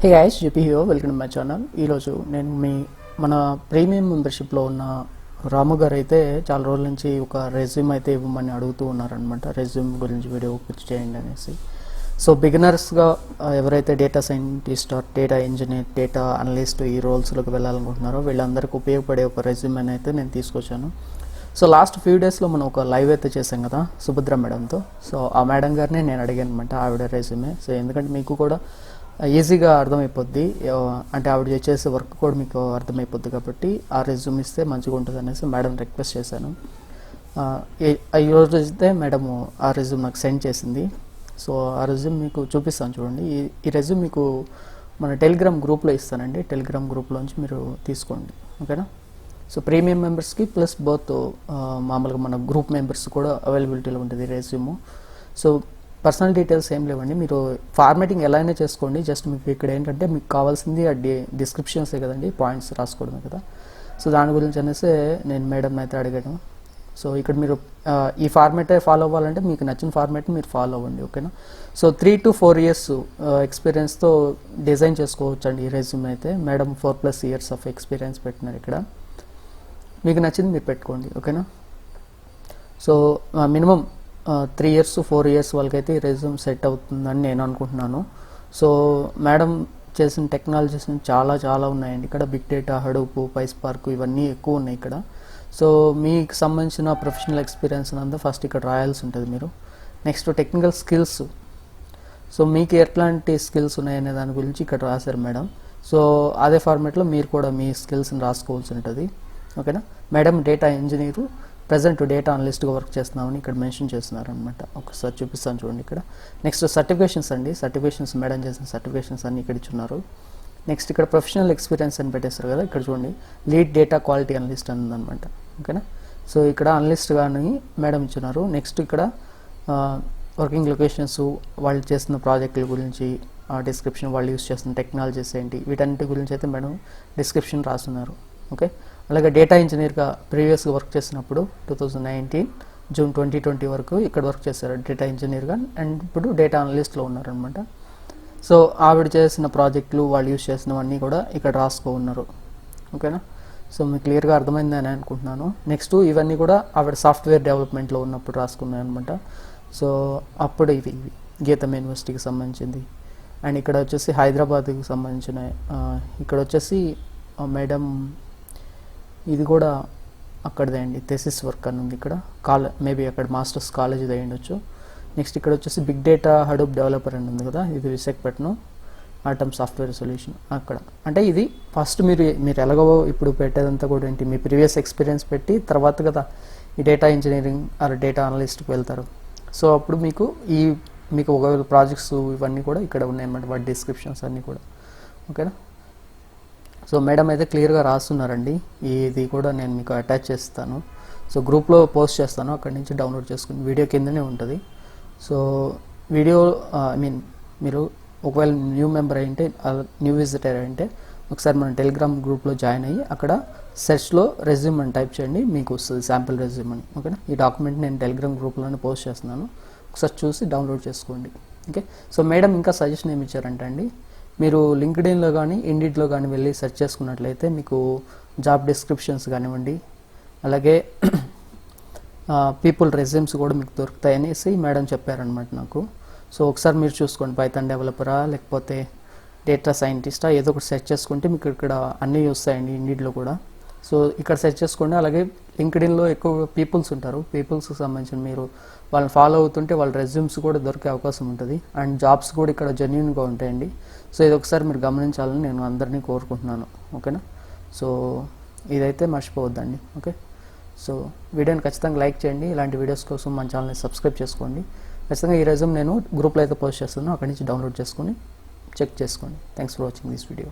Hey guys, JP here, welcome to my channel. ఈరోజు నేను మన ప్రీమియం మెంబర్షిప్లో ఉన్న రాము గారు అయితే చాలా రోజుల నుంచి ఒక రెజ్యూమ్ అయితే ఇవ్వమని అడుగుతూ ఉన్నారనమాట. రెజ్యూమ్ గురించి వీడియో పిచ్ చేయండి అనేసి. సో బిగినర్స్గా ఎవరైతే data scientist or data engineer, data analyst ఈ రోల్స్లోకి వెళ్ళాలనుకుంటున్నారో వీళ్ళందరికీ ఉపయోగపడే ఒక రెజ్యూమ్ అయితే నేను తీసుకొచ్చాను. సో లాస్ట్ ఫ్యూ డేస్లో మనం ఒక లైవ్ అయితే చేసాం కదా సుభద్ర మేడంతో. సో ఆ మేడం గారిని నేను అడిగాను అనమాట ఆవిడ రెజ్యూమే. సో ఎందుకంటే మీకు కూడా ఈజీగా అర్థమైపోద్ది, అంటే ఆవిడ చేసే వర్క్ కూడా మీకు అర్థమైపోద్ది కాబట్టి ఆ రెజ్యూమ్ ఇస్తే మంచిగా ఉంటుంది అనేసి మేడం రిక్వెస్ట్ చేశాను. ఈరోజు అయితే మేడం ఆ రెజ్యూమ్ నాకు సెండ్ చేసింది. సో ఆ రెజ్యూమ్ మీకు చూపిస్తాను చూడండి. ఈ రెజ్యూమ్ మీకు మన టెలిగ్రామ్ గ్రూప్లో ఇస్తానండి. టెలిగ్రామ్ గ్రూప్లోంచి మీరు తీసుకోండి, ఓకేనా. సో ప్రీమియం మెంబర్స్కి ప్లస్ బోత్ మామూలుగా మన గ్రూప్ మెంబర్స్ కూడా అవైలబిలిటీలో ఉంటుంది రెజ్యూము. సో పర్సనల్ డీటెయిల్స్ ఏం లేవండి, మీరు ఫార్మాటింగ్ ఎలా అయినా చేసుకోండి. జస్ట్ మీకు ఇక్కడ ఏంటంటే మీకు కావాల్సింది ఆ డిస్క్రిప్షన్సే కదండి, పాయింట్స్ రాసుకోవడమే కదా. సో దాని గురించి అనేసి నేను మేడం అయితే అడిగాను. సో ఇక్కడ మీరు ఈ ఫార్మాటే ఫాలో అవ్వాలంటే మీకు నచ్చిన ఫార్మాట్ని మీరు ఫాలో అవ్వండి, ఓకేనా. సో 3 to 4 years ఎక్స్పీరియన్స్తో డిజైన్ చేసుకోవచ్చు అండి ఈ రెజ్యూమ్ అయితే. మేడం 4+ years ఆఫ్ ఎక్స్పీరియన్స్ పెట్టినారు ఇక్కడ. మీకు నచ్చింది మీరు పెట్టుకోండి, ఓకేనా. So minimum 3 years to 4 years వాళ్ళకైతే ఈ రెజ్యూమ్ సెట్ అవుతుందని నేను అనుకుంటున్నాను. సో మేడం చేసిన టెక్నాలజీస్ చాలా ఉన్నాయండి ఇక్కడ. బిగ్ డేటా, హడూప్, పైస్పార్క్ ఇవన్నీ ఎక్కువ ఉన్నాయి ఇక్కడ. సో మీకు సంబంధించిన ప్రొఫెషనల్ ఎక్స్పీరియన్స్ అంతా ఫస్ట్ ఇక్కడ రాయాల్సి ఉంటుంది మీరు. Next technical skills. సో మీకు ఎట్లాంటి స్కిల్స్ ఉన్నాయనే దాని గురించి ఇక్కడ రాశారు మేడం. సో అదే ఫార్మాట్లో మీరు కూడా మీ స్కిల్స్ని రాసుకోవాల్సి ఉంటుంది, ఓకేనా. Madam data engineer, present data అనలిస్ట్గా వర్క్ చేస్తున్నామని ఇక్కడ మెన్షన్ చేస్తున్నారు అనమాట. ఒకసారి చూపిస్తాను చూడండి ఇక్కడ. నెక్స్ట్ సర్టిఫికేషన్స్ అండి. సర్టిఫికేషన్స్ మేడం చేసిన సర్టిఫికేషన్స్ అన్ని ఇక్కడ ఇచ్చున్నారు. నెక్స్ట్ ఇక్కడ ప్రొఫెషనల్ ఎక్స్పీరియన్స్ అని పెట్టేస్తారు కదా, ఇక్కడ చూడండి లీడ్ డేటా క్వాలిటీ అనలిస్ట్ అని ఉందన్నమాట, ఓకేనా. సో ఇక్కడ అనలిస్ట్ కానీ మేడం ఇచ్చున్నారు. నెక్స్ట్ ఇక్కడ వర్కింగ్ లొకేషన్స్, వాళ్ళు చేస్తున్న ప్రాజెక్టుల గురించి డిస్క్రిప్షన్, వాళ్ళు యూస్ చేస్తున్న టెక్నాలజీస్ ఏంటి, వీటన్నిటి గురించి అయితే మేడం డిస్క్రిప్షన్ రాస్తున్నారు, ఓకే. అలాగే డేటా ఇంజనీర్గా ప్రీవియస్గా వర్క్ చేసినప్పుడు 2019 జూన్ 2020 వరకు ఇక్కడ వర్క్ చేశారు డేటా ఇంజనీర్గా. అండ్ ఇప్పుడు డేటా అనలిస్ట్లో ఉన్నారనమాట. సో ఆవిడ చేసిన ప్రాజెక్టులు, వాళ్ళు యూస్ చేసినవన్నీ కూడా ఇక్కడ రాసుకో ఉన్నారు, ఓకేనా. సో మీకు క్లియర్గా అర్థమైందని అనుకుంటున్నాను. నెక్స్ట్ ఇవన్నీ కూడా ఆవిడ సాఫ్ట్వేర్ డెవలప్మెంట్లో ఉన్నప్పుడు రాసుకున్నాయి అనమాట. సో అప్పుడు ఇవి గీతం యూనివర్సిటీకి సంబంధించింది. అండ్ ఇక్కడ వచ్చేసి హైదరాబాద్కి సంబంధించిన, ఇక్కడ వచ్చేసి మేడం ఇది కూడా అక్కడదే అండి, థెసిస్ వర్క్ అని ఉంది ఇక్కడ. మేబీ అక్కడ మాస్టర్స్ కాలేజీది అయి ఉండొచ్చు. నెక్స్ట్ ఇక్కడ వచ్చేసి బిగ్ డేటా హడూప్ డెవలపర్ అని ఉంది కదా, ఇది విశాఖపట్నం ఆటమ్ సాఫ్ట్వేర్ సొల్యూషన్ అక్కడ. అంటే ఇది ఫస్ట్ మీరు ఎలాగో ఇప్పుడు పెట్టేదంతా కూడా ఏంటి, మీ ప్రీవియస్ ఎక్స్పీరియన్స్ పెట్టి తర్వాత కదా ఈ డేటా ఇంజనీరింగ్ ఆర్ డేటా అనలిస్ట్కి వెళ్తారు. సో అప్పుడు మీకు ఒకవేళ ప్రాజెక్ట్స్ ఇవన్నీ కూడా ఇక్కడ ఉన్నాయన్నమాట, వాటి డిస్క్రిప్షన్స్ అన్నీ కూడా, ఓకేనా. సో మేడం అయితే క్లియర్గా రాస్తున్నారండి. ఇది కూడా నేను మీకు అటాచ్ చేస్తాను. సో గ్రూప్లో పోస్ట్ చేస్తాను, అక్కడి నుంచి డౌన్లోడ్ చేసుకుని వీడియో కిందనే ఉంటుంది. సో వీడియో మీరు ఒకవేళ న్యూ మెంబర్ అయింటే, న్యూ విజిటర్ అయింటే ఒకసారి మన టెలిగ్రామ్ గ్రూప్లో జాయిన్ అయ్యి అక్కడ సెర్చ్లో రెజ్యూమ్ అని టైప్ చేయండి, మీకు వస్తుంది శాంపిల్ రెజ్యూమ్ అని, ఓకేనా. ఈ డాక్యుమెంట్ నేను టెలిగ్రామ్ గ్రూప్లోనే పోస్ట్ చేస్తున్నాను, ఒకసారి చూసి డౌన్లోడ్ చేసుకోండి, ఓకే. సో మేడం ఇంకా సజెషన్ ఏమి ఇచ్చారంటే అండి, మీరు లింక్డ్ఇన్లో కానీ ఇండిడ్లో కానీ వెళ్ళి సెర్చ్ చేసుకున్నట్లయితే మీకు జాబ్ డిస్క్రిప్షన్స్ కానివ్వండి, అలాగే పీపుల్ రెజ్యూమ్స్ కూడా మీకు దొరుకుతాయనేసి మేడం చెప్పారనమాట నాకు. సో ఒకసారి మీరు చూసుకోండి, పైథాన్ డెవలపరా లేకపోతే డేటా సైంటిస్టా ఏదో ఒకటి సెర్చ్ చేసుకుంటే మీకు ఇక్కడ అన్నీ వస్తాయండి ఇండిడ్లో కూడా. సో ఇక్కడ సెర్చ్ చేసుకోండి. అలాగే లింక్డ్ఇన్లో ఎక్కువ పీపుల్స్ ఉంటారు, పీపుల్స్కి సంబంధించిన మీరు వాళ్ళని ఫాలో అవుతుంటే వాళ్ళ రెజ్యూమ్స్ కూడా దొరికే అవకాశం ఉంటుంది. అండ్ జాబ్స్ కూడా ఇక్కడ జెన్యూన్గా ఉంటాయండి. సో ఇది ఒకసారి మీరు గమనించాలని నేను అందరినీ కోరుకుంటున్నాను, ఓకేనా. సో ఇదైతే మర్చిపోవద్దండి, ఓకే. సో వీడియోని ఖచ్చితంగా లైక్ చేయండి. ఇలాంటి వీడియోస్ కోసం మన ఛానల్ని సబ్స్క్రైబ్ చేసుకోండి. ఖచ్చితంగా ఈ రెజ్యూమ్ నేను గ్రూప్లో అయితే పోస్ట్ చేస్తున్నాను, అక్కడి నుంచి డౌన్లోడ్ చేసుకొని చెక్ చేసుకోండి. Thanks for watching this video.